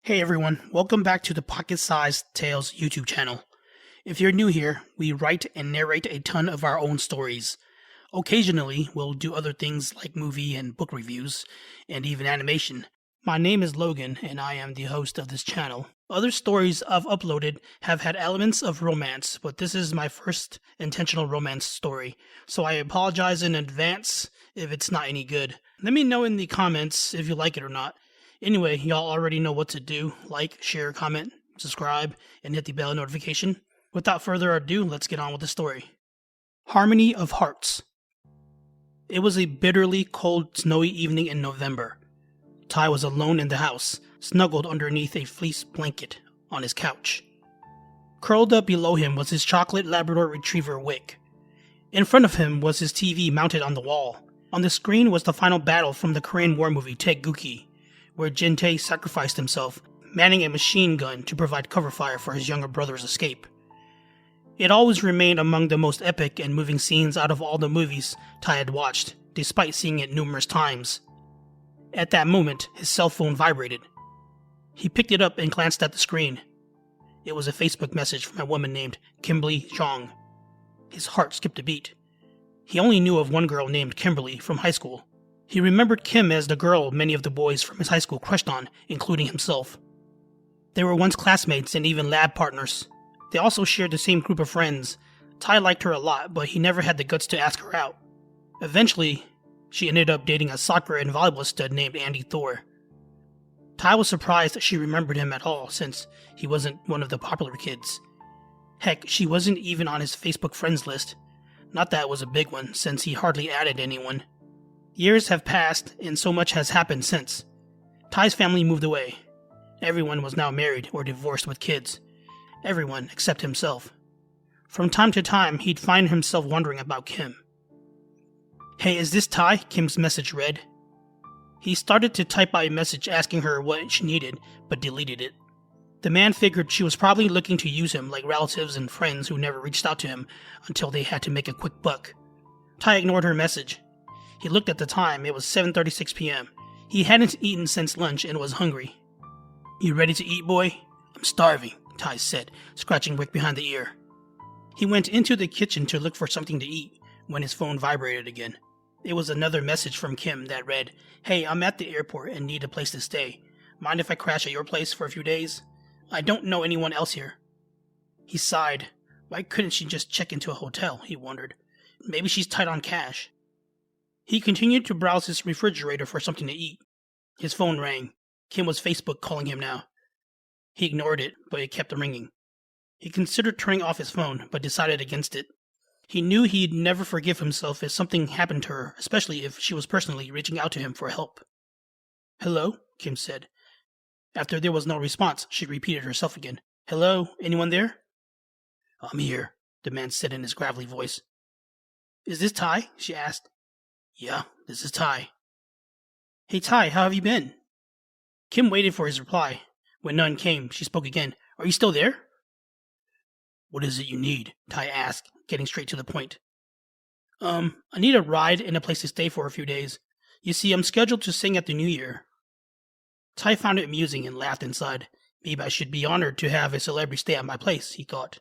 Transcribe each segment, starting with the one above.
Hey everyone, welcome back to the Pocket Sized Tales YouTube channel. If you're new here, we write and narrate a ton of our own stories. Occasionally, we'll do other things like movie and book reviews, and even animation. My name is Logan, and I am the host of this channel. Other stories I've uploaded have had elements of romance, but this is my first intentional romance story, so I apologize in advance if it's not any good. Let me know in the comments if you like it or not. Anyway, y'all already know what to do. Like, share, comment, subscribe, and hit the bell notification. Without further ado, let's get on with the story. Harmony of Hearts. It was a bitterly cold, snowy evening in November. Ty was alone in the house, snuggled underneath a fleece blanket on his couch. Curled up below him was his chocolate Labrador Retriever Wick. In front of him was his TV mounted on the wall. On the screen was the final battle from the Korean War movie Taegukgi, where Jin Tae sacrificed himself, manning a machine gun to provide cover fire for his younger brother's escape. It always remained among the most epic and moving scenes out of all the movies Ty had watched, despite seeing it numerous times. At that moment, his cell phone vibrated. He picked it up and glanced at the screen. It was a Facebook message from a woman named Kimberly Zhang. His heart skipped a beat. He only knew of one girl named Kimberly from high school. He remembered Kim as the girl many of the boys from his high school crushed on, including himself. They were once classmates and even lab partners. They also shared the same group of friends. Ty liked her a lot, but he never had the guts to ask her out. Eventually, she ended up dating a soccer and volleyball stud named Andy Thor. Ty was surprised that she remembered him at all, since he wasn't one of the popular kids. Heck, she wasn't even on his Facebook friends list. Not that it was a big one, since he hardly added anyone. Years have passed, and so much has happened since. Ty's family moved away. Everyone was now married or divorced with kids. Everyone except himself. From time to time, he'd find himself wondering about Kim. "Hey, is this Ty?" Kim's message read. He started to type out a message asking her what she needed, but deleted it. The man figured she was probably looking to use him like relatives and friends who never reached out to him until they had to make a quick buck. Ty ignored her message. He looked at the time. It was 7:36 p.m. He hadn't eaten since lunch and was hungry. "You ready to eat, boy?" "I'm starving," Ty said, scratching Wick behind the ear. He went into the kitchen to look for something to eat when his phone vibrated again. It was another message from Kim that read, "Hey, I'm at the airport and need a place to stay. Mind if I crash at your place for a few days? I don't know anyone else here." He sighed. Why couldn't she just check into a hotel, he wondered. Maybe she's tight on cash. He continued to browse his refrigerator for something to eat. His phone rang. Kim was Facebook calling him now. He ignored it, but it kept ringing. He considered turning off his phone, but decided against it. He knew he'd never forgive himself if something happened to her, especially if she was personally reaching out to him for help. "Hello?" Kim said. After there was no response, she repeated herself again. "Hello? Anyone there?" "I'm here," the man said in his gravelly voice. "Is this Ty?" she asked. "Yeah, this is Ty." "Hey Ty, how have you been?" Kim waited for his reply. When none came, she spoke again. "Are you still there?" "What is it you need?" Ty asked, getting straight to the point. I need a ride and a place to stay for a few days. You see, I'm scheduled to sing at the New Year." Ty found it amusing and laughed inside. Maybe I should be honored to have a celebrity stay at my place, he thought.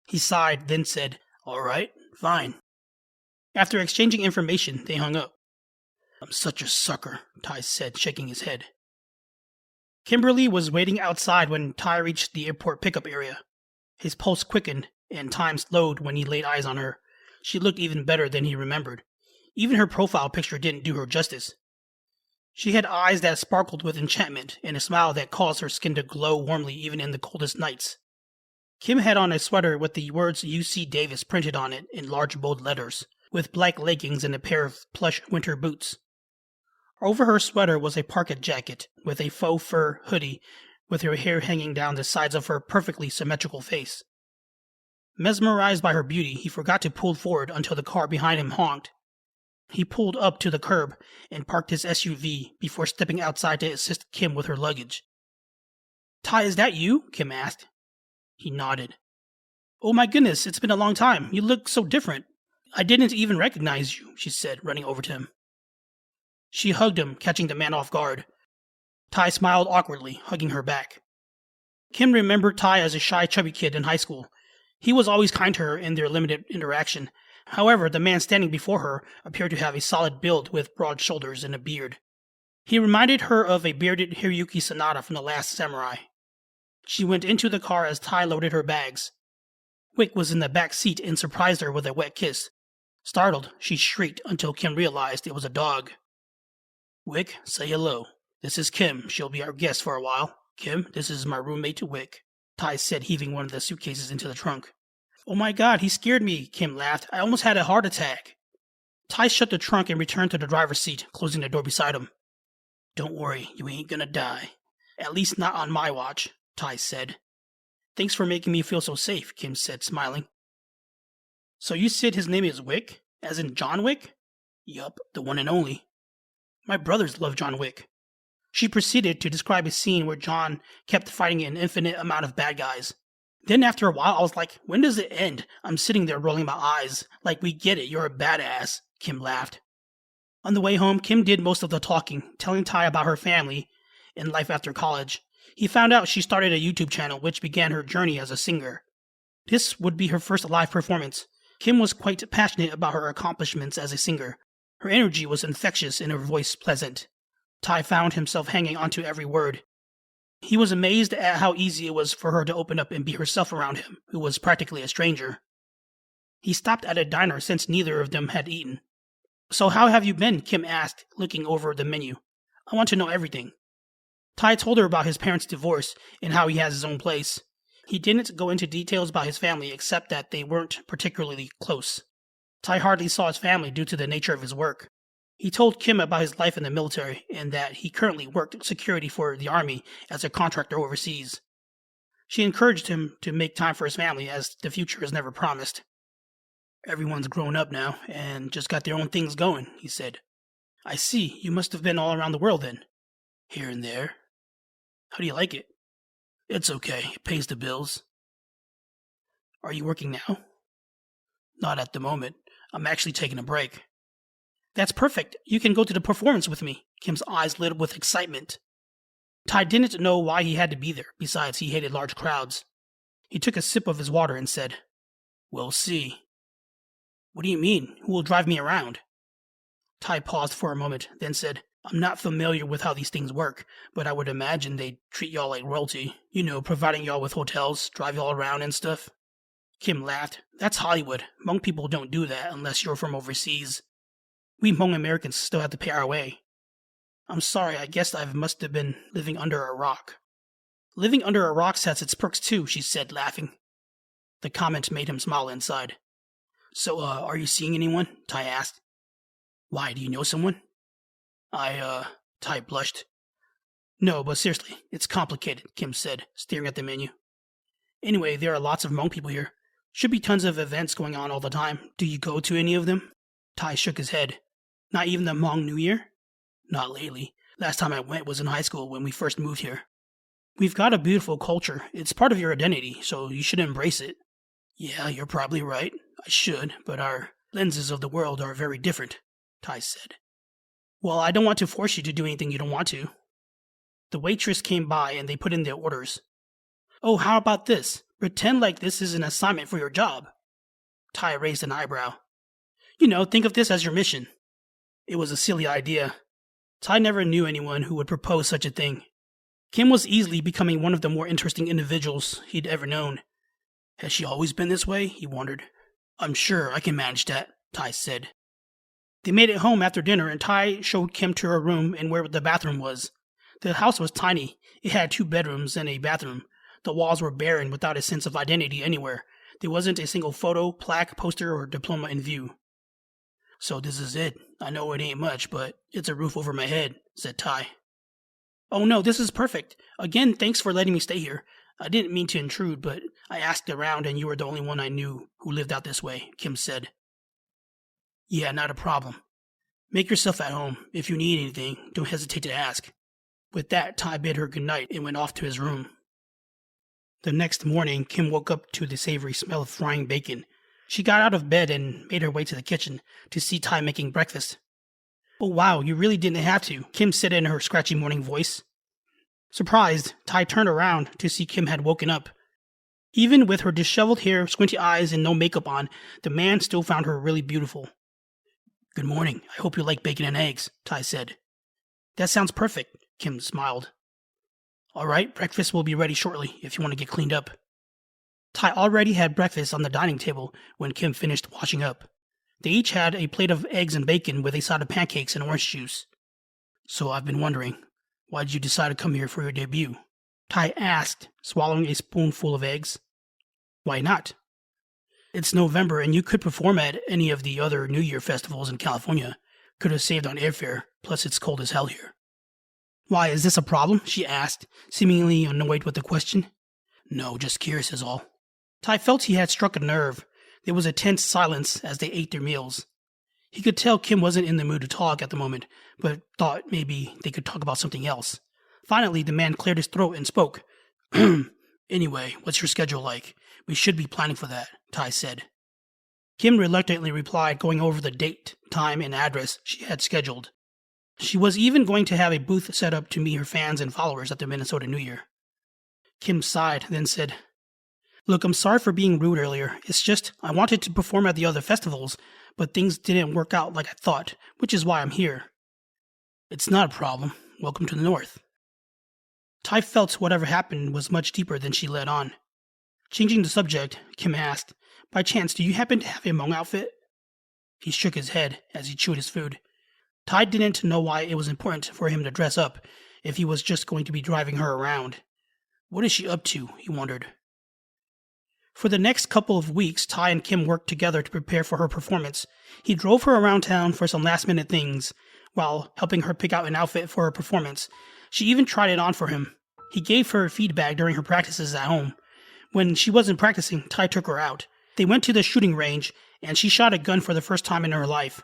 He sighed, then said, "All right, fine." After exchanging information, they hung up. "I'm such a sucker," Ty said, shaking his head. Kimberly was waiting outside when Ty reached the airport pickup area. His pulse quickened, and time slowed when he laid eyes on her. She looked even better than he remembered. Even her profile picture didn't do her justice. She had eyes that sparkled with enchantment, and a smile that caused her skin to glow warmly even in the coldest nights. Kim had on a sweater with the words UC Davis printed on it in large bold letters, with black leggings and a pair of plush winter boots. Over her sweater was a parka jacket with a faux fur hoodie, with her hair hanging down the sides of her perfectly symmetrical face. Mesmerized by her beauty, he forgot to pull forward until the car behind him honked. He pulled up to the curb and parked his SUV before stepping outside to assist Kim with her luggage. "Ty, is that you?" Kim asked. He nodded. "Oh my goodness, it's been a long time. You look so different. I didn't even recognize you," she said, running over to him. She hugged him, catching the man off guard. Ty smiled awkwardly, hugging her back. Kim remembered Ty as a shy, chubby kid in high school. He was always kind to her in their limited interaction. However, the man standing before her appeared to have a solid build with broad shoulders and a beard. He reminded her of a bearded Hiroyuki Sanada from The Last Samurai. She went into the car as Ty loaded her bags. Wick was in the back seat and surprised her with a wet kiss. Startled, she shrieked until Kim realized it was a dog. Wick, say hello. This is Kim. She'll be our guest for a while. Kim, this is my roommate Wick, Ty said, heaving one of the suitcases into the trunk. Oh my god, he scared me, Kim laughed. I almost had a heart attack. Ty shut the trunk and returned to the driver's seat, closing the door beside him. Don't worry, you ain't gonna die. At least not on my watch, Ty said. Thanks for making me feel so safe, Kim said, smiling. So you said his name is Wick? As in John Wick? Yup, the one and only. My brothers love John Wick. She proceeded to describe a scene where John kept fighting an infinite amount of bad guys. Then after a while, I was like, when does it end? I'm sitting there rolling my eyes. Like, we get it, you're a badass, Kim laughed. On the way home, Kim did most of the talking, telling Ty about her family and life after college. He found out she started a YouTube channel which began her journey as a singer. This would be her first live performance. Kim was quite passionate about her accomplishments as a singer. Her energy was infectious and her voice pleasant. Ty found himself hanging onto every word. He was amazed at how easy it was for her to open up and be herself around him, who was practically a stranger. He stopped at a diner since neither of them had eaten. So how have you been? Kim asked, looking over the menu. I want to know everything. Ty told her about his parents' divorce and how he has his own place. He didn't go into details about his family except that they weren't particularly close. Ty hardly saw his family due to the nature of his work. He told Kim about his life in the military and that he currently worked security for the army as a contractor overseas. She encouraged him to make time for his family as the future is never promised. Everyone's grown up now and just got their own things going, he said. I see, you must have been all around the world then. Here and there. How do you like it? It's okay, it pays the bills. Are you working now? Not at the moment. I'm actually taking a break. That's perfect. You can go to the performance with me. Kim's eyes lit up with excitement. Ty didn't know why he had to be there. Besides, he hated large crowds. He took a sip of his water and said, We'll see. What do you mean? Who will drive me around? Ty paused for a moment, then said, I'm not familiar with how these things work, but I would imagine they treat y'all like royalty. You know, providing y'all with hotels, drive y'all around and stuff. Kim laughed. That's Hollywood. Hmong people don't do that unless you're from overseas. We Hmong Americans still have to pay our way. I'm sorry, I guess I must have been living under a rock. Living under a rock has its perks too, she said, laughing. The comment made him smile inside. So, are you seeing anyone? Ty asked. Why, do you know someone? Ty blushed. No, but seriously, it's complicated, Kim said, staring at the menu. Anyway, there are lots of Hmong people here. Should be tons of events going on all the time. Do you go to any of them? Ty shook his head. Not even the Hmong New Year? Not lately. Last time I went was in high school when we first moved here. We've got a beautiful culture. It's part of your identity, so you should embrace it. Yeah, you're probably right. I should, but our lenses of the world are very different, Ty said. Well, I don't want to force you to do anything you don't want to. The waitress came by and they put in their orders. Oh, how about this? Pretend like this is an assignment for your job. Ty raised an eyebrow. You know, think of this as your mission. It was a silly idea. Ty never knew anyone who would propose such a thing. Kim was easily becoming one of the more interesting individuals he'd ever known. Has she always been this way? He wondered. I'm sure I can manage that, Ty said. They made it home after dinner and Ty showed Kim to her room and where the bathroom was. The house was tiny. It had 2 bedrooms and a bathroom. The walls were barren without a sense of identity anywhere. There wasn't a single photo, plaque, poster, or diploma in view. So this is it. I know it ain't much, but it's a roof over my head, said Ty. Oh no, this is perfect. Again, thanks for letting me stay here. I didn't mean to intrude, but I asked around and you were the only one I knew who lived out this way, Kim said. Yeah, not a problem. Make yourself at home. If you need anything, don't hesitate to ask. With that, Ty bid her good night and went off to his room. The next morning, Kim woke up to the savory smell of frying bacon. She got out of bed and made her way to the kitchen to see Ty making breakfast. Oh wow, you really didn't have to, Kim said in her scratchy morning voice. Surprised, Tai turned around to see Kim had woken up. Even with her disheveled hair, squinty eyes, and no makeup on, the man still found her really beautiful. "Good morning. I hope you like bacon and eggs," Tai said. "That sounds perfect," Kim smiled. "All right, breakfast will be ready shortly if you want to get cleaned up." Tai already had breakfast on the dining table when Kim finished washing up. They each had a plate of eggs and bacon with a side of pancakes and orange juice. "So I've been wondering, why did you decide to come here for your debut?" Tai asked, swallowing a spoonful of eggs. "Why not? It's November and you could perform at any of the other New Year festivals in California. Could have saved on airfare, plus it's cold as hell here." "Why, is this a problem?" she asked, seemingly annoyed with the question. "No, just curious is all." Tai felt he had struck a nerve. There was a tense silence as they ate their meals. He could tell Kim wasn't in the mood to talk at the moment, but thought maybe they could talk about something else. Finally, the man cleared his throat and spoke. "Anyway, what's your schedule like? We should be planning for that," Tai said. Kim reluctantly replied, going over the date, time, and address she had scheduled. She was even going to have a booth set up to meet her fans and followers at the Minnesota New Year. Kim sighed, then said, "Look, I'm sorry for being rude earlier. It's just I wanted to perform at the other festivals, but things didn't work out like I thought, which is why I'm here." "It's not a problem. Welcome to the North." Tai felt whatever happened was much deeper than she let on. Changing the subject, Kim asked, "By chance, do you happen to have a Hmong outfit?" He shook his head as he chewed his food. Tai didn't know why it was important for him to dress up if he was just going to be driving her around. What is she up to, he wondered. For the next couple of weeks, Tai and Kim worked together to prepare for her performance. He drove her around town for some last-minute things, while helping her pick out an outfit for her performance. She even tried it on for him. He gave her feedback during her practices at home. When she wasn't practicing, Tai took her out. They went to the shooting range, and she shot a gun for the first time in her life.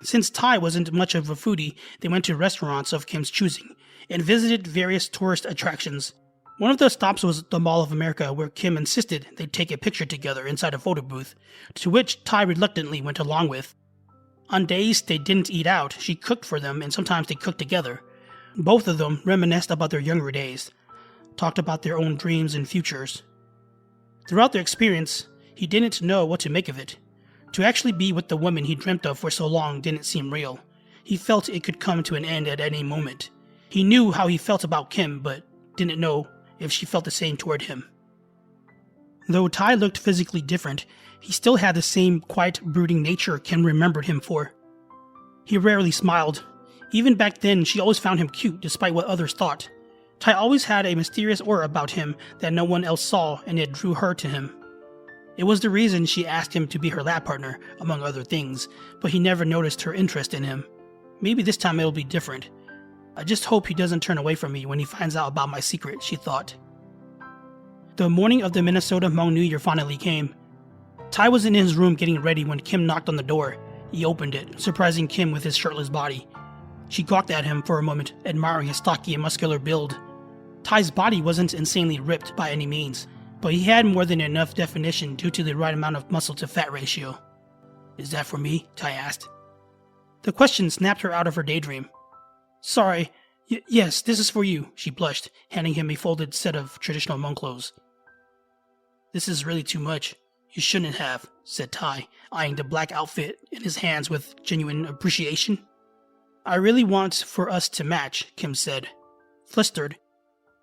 Since Tai wasn't much of a foodie, they went to restaurants of Kim's choosing, and visited various tourist attractions. One of the stops was the Mall of America, where Kim insisted they take a picture together inside a photo booth, to which Tai reluctantly went along with. On days they didn't eat out, she cooked for them, and sometimes they cooked together. Both of them reminisced about their younger days, talked about their own dreams and futures. Throughout their experience, he didn't know what to make of it. To actually be with the woman he dreamt of for so long didn't seem real. He felt it could come to an end at any moment. He knew how he felt about Kim, but didn't know if she felt the same toward him. Though Tai looked physically different, he still had the same quiet, brooding nature Kim remembered him for. He rarely smiled. Even back then, she always found him cute, despite what others thought. Tai always had a mysterious aura about him that no one else saw, and it drew her to him. It was the reason she asked him to be her lab partner, among other things, but he never noticed her interest in him. Maybe this time it'll be different. I just hope he doesn't turn away from me when he finds out about my secret, she thought. The morning of the Minnesota Hmong New Year finally came. Tai was in his room getting ready when Kim knocked on the door. He opened it, surprising Kim with his shirtless body. She gawked at him for a moment, admiring his stocky and muscular build. Tai's body wasn't insanely ripped by any means, but he had more than enough definition due to the right amount of muscle to fat ratio. "Is that for me?" Tai asked. The question snapped her out of her daydream. "Sorry, yes, this is for you," she blushed, handing him a folded set of traditional Hmong clothes. "This is really too much. You shouldn't have," said Tai, eyeing the black outfit in his hands with genuine appreciation. "I really want for us to match," Kim said. Flustered,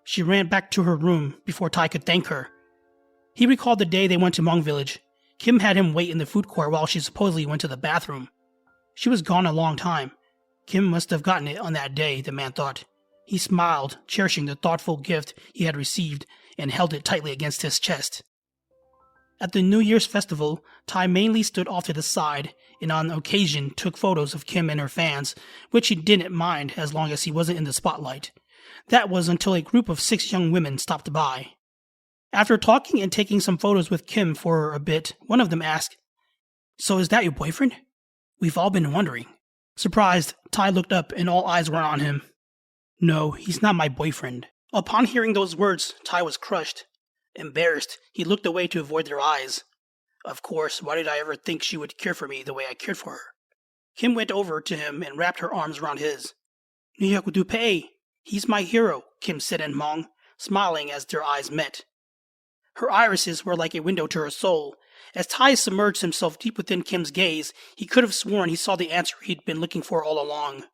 she ran back to her room before Tai could thank her. He recalled the day they went to Hmong Village. Kim had him wait in the food court while she supposedly went to the bathroom. She was gone a long time. Kim must have gotten it on that day, the man thought. He smiled, cherishing the thoughtful gift he had received, and held it tightly against his chest. At the New Year's festival, Tai mainly stood off to the side, and on occasion took photos of Kim and her fans, which he didn't mind as long as he wasn't in the spotlight. That was until a group of 6 young women stopped by. After talking and taking some photos with Kim for a bit, one of them asked, "So is that your boyfriend? We've all been wondering." Surprised, Tai looked up and all eyes were on him. "No, he's not my boyfriend." Upon hearing those words, Tai was crushed. Embarrassed, he looked away to avoid their eyes. Of course, why did I ever think she would care for me the way I cared for her? Kim went over to him and wrapped her arms around his. "Niyakudupe," He's my hero, Kim said in Hmong, smiling as their eyes met. Her irises were like a window to her soul. As Tai submerged himself deep within Kim's gaze, he could have sworn he saw the answer he'd been looking for all along.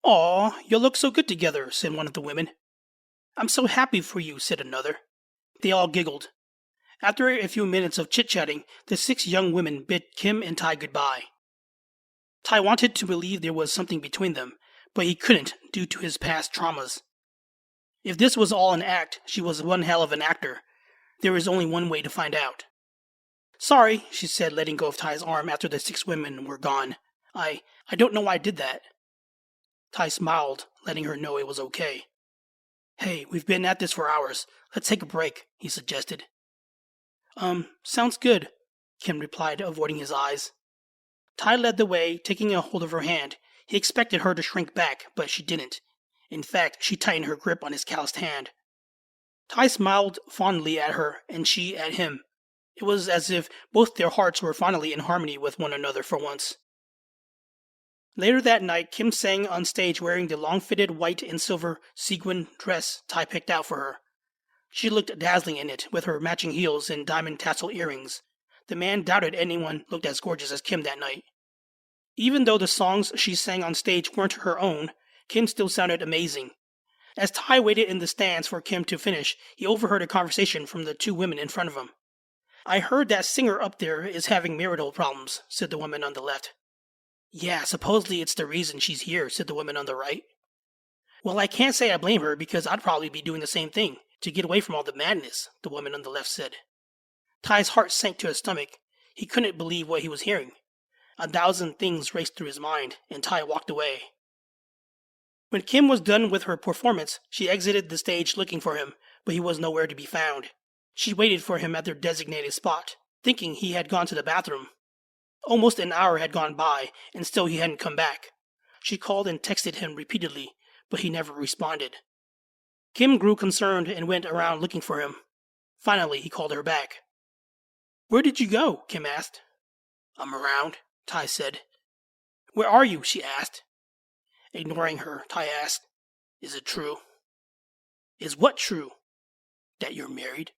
"Aw, you look so good together," said one of the women. "I'm so happy for you," said another. They all giggled. After a few minutes of chit-chatting, the 6 young women bid Kim and Tai goodbye. Tai wanted to believe there was something between them, but he couldn't due to his past traumas. If this was all an act, she was one hell of an actor. There was only one way to find out. "Sorry," she said, letting go of Tai's arm after the 6 women were gone. I don't know why I did that." Tai smiled, letting her know it was okay. "Hey, we've been at this for hours. Let's take a break," he suggested. Sounds good," Kim replied, avoiding his eyes. Tai led the way, taking a hold of her hand. He expected her to shrink back, but she didn't. In fact, she tightened her grip on his calloused hand. Tai smiled fondly at her, and she at him. It was as if both their hearts were finally in harmony with one another for once. Later that night, Kim sang on stage wearing the long-fitted white and silver sequin dress Tai picked out for her. She looked dazzling in it, with her matching heels and diamond tassel earrings. The man doubted anyone looked as gorgeous as Kim that night. Even though the songs she sang on stage weren't her own, Kim still sounded amazing. As Tai waited in the stands for Kim to finish, he overheard a conversation from the 2 women in front of him. "I heard that singer up there is having marital problems," said the woman on the left. "Yeah, supposedly it's the reason she's here," said the woman on the right. "Well, I can't say I blame her because I'd probably be doing the same thing, to get away from all the madness," the woman on the left said. Tai's heart sank to his stomach. He couldn't believe what he was hearing. 1,000 things raced through his mind, and Tai walked away. When Kim was done with her performance, she exited the stage looking for him, but he was nowhere to be found. She waited for him at their designated spot, thinking he had gone to the bathroom. Almost an hour had gone by, and still he hadn't come back. She called and texted him repeatedly, but he never responded. Kim grew concerned and went around looking for him. Finally, he called her back. "Where did you go?" Kim asked. "I'm around," Tai said. "Where are you?" she asked. Ignoring her, Tai asked, "Is it true?" "Is what true?" "That you're married?"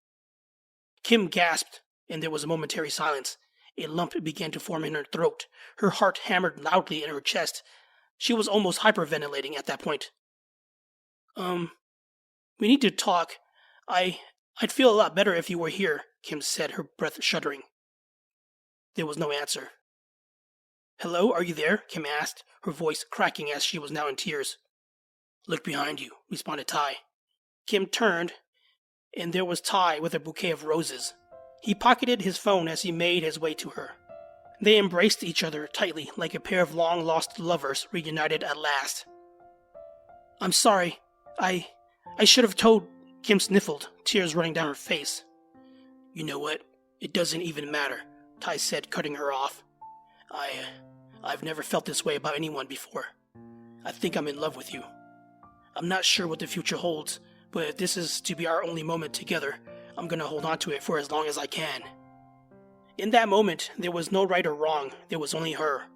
Kim gasped, and there was a momentary silence. A lump began to form in her throat. Her heart hammered loudly in her chest. She was almost hyperventilating at that point. We need to talk. I'd feel a lot better if you were here," Kim said, her breath shuddering. There was no answer. "Hello, are you there?" Kim asked, her voice cracking as she was now in tears. "Look behind you," responded Tai. Kim turned, and there was Tai with a bouquet of roses. He pocketed his phone as he made his way to her. They embraced each other tightly like a pair of long-lost lovers reunited at last. "I'm sorry. I should have told," Kim sniffled, tears running down her face. "You know what? It doesn't even matter," Tai said, cutting her off. I've never felt this way about anyone before. I think I'm in love with you. I'm not sure what the future holds, but if this is to be our only moment together, I'm gonna hold on to it for as long as I can." In that moment, there was no right or wrong, there was only her.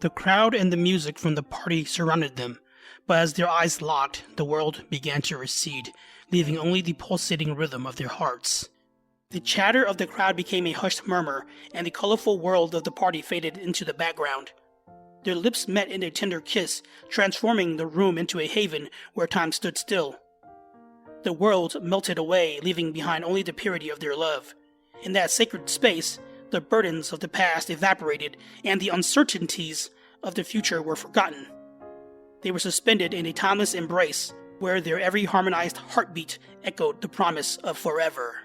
The crowd and the music from the party surrounded them, but as their eyes locked, the world began to recede, leaving only the pulsating rhythm of their hearts. The chatter of the crowd became a hushed murmur, and the colorful world of the party faded into the background. Their lips met in a tender kiss, transforming the room into a haven where time stood still. The world melted away, leaving behind only the purity of their love. In that sacred space, the burdens of the past evaporated, and the uncertainties of the future were forgotten. They were suspended in a timeless embrace, where their every harmonized heartbeat echoed the promise of forever.